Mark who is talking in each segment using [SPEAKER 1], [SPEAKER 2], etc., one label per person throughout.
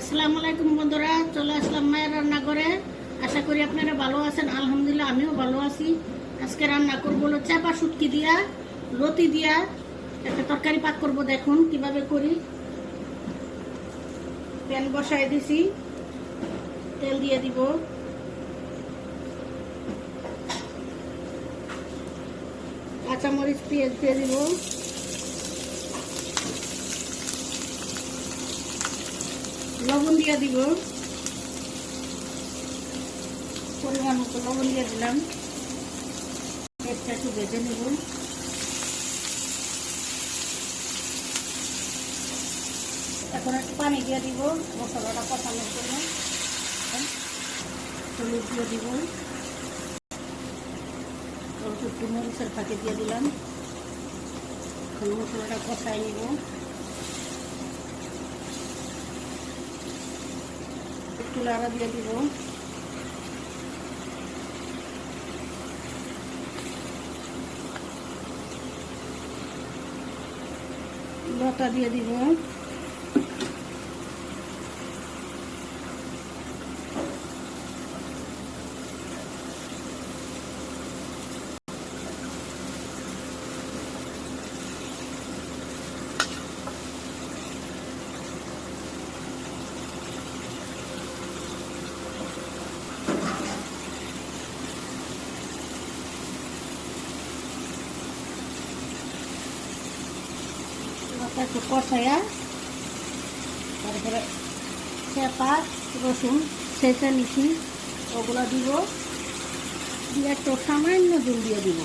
[SPEAKER 1] আসসালামু আলাইকুম বন্ধুরা, চলে আসলাম মায়ের রান্নাঘরে। আশা করি আপনারা ভালো আছেন। আলহামদুলিল্লাহ আমিও ভালো আছি। আজকে রান্না করবো হলো চাপা শুটকি দিয়া, লতি দিয়া একটা তরকারি পাক করব। দেখুন কিভাবে করি। প্যান বসাই দিছি, তেল দিয়ে দিব, কাঁচামরিচ পেঁয়াজ দিয়ে দিব, লবণ দিয়ে দিব, পরিমাণ মতো লবণ দিয়ে দিলাম। পেঁয়াজটা একটু ভেজে নেব। এখন একটু পানি দিয়ে দিব মশলাটা কষানোর জন্য। হলুদ দিয়ে দিব, একটু মরিচের ফাঁকি দিয়ে দিলাম। এখন মশলাটা কষাই নিব। একটু লাড়া দিয়ে দিব। লতা দিয়ে দিব, একটু কষাইয়া তারপরে চেপা রসুন ছেঁচে নিছি ওগুলো দিব, দিয়ে একটু সামান্য জল দিয়ে দিব।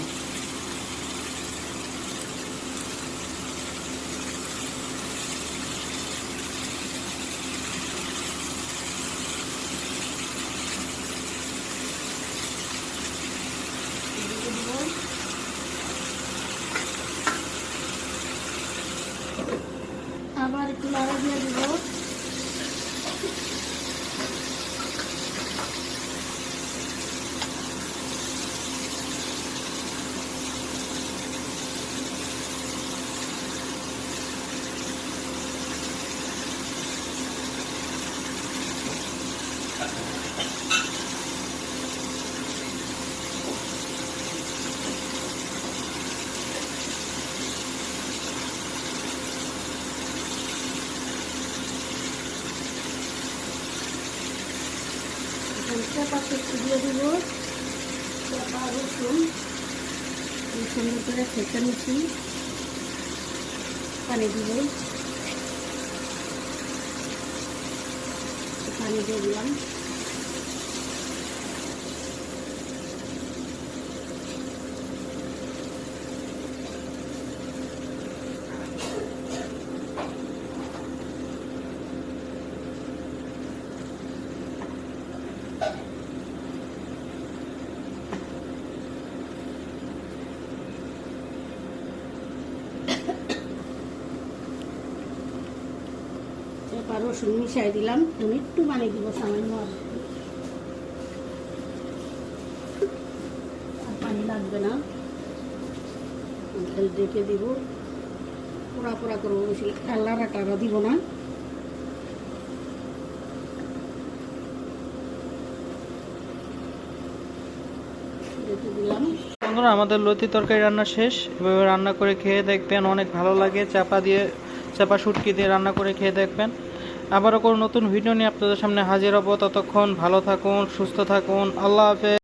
[SPEAKER 1] আবার একটু লাড়া দিয়ে দিব। চেপা একটু দিয়ে দিব, চেপা রসুন সুন্দর করে ছেঁচে নিচ্ছি। পানি দিব, পানি দিয়ে দিলাম। রসুন মিশাই দিলাম। তুমি একটু পানি দিব সামান্য, আর পানি লাগবে না। ডেকে দিব, পোড়া পোড়া করবো, বেশি লাড়া টাড়া দিব না। ডেকে দিলাম।
[SPEAKER 2] বন্ধুরা, আমাদের লতি তরকারি রান্না শেষ। এভাবে রান্না করে খেয়ে দেখবেন, অনেক ভালো লাগে। চাপা শুটকি দিয়ে রান্না করে খেয়ে দেখবেন। আবারও কোনো নতুন ভিডিও নিয়ে আপনাদের সামনে হাজির হব। ততক্ষণ ভালো থাকুন, সুস্থ থাকুন। আল্লাহ হাফেজ।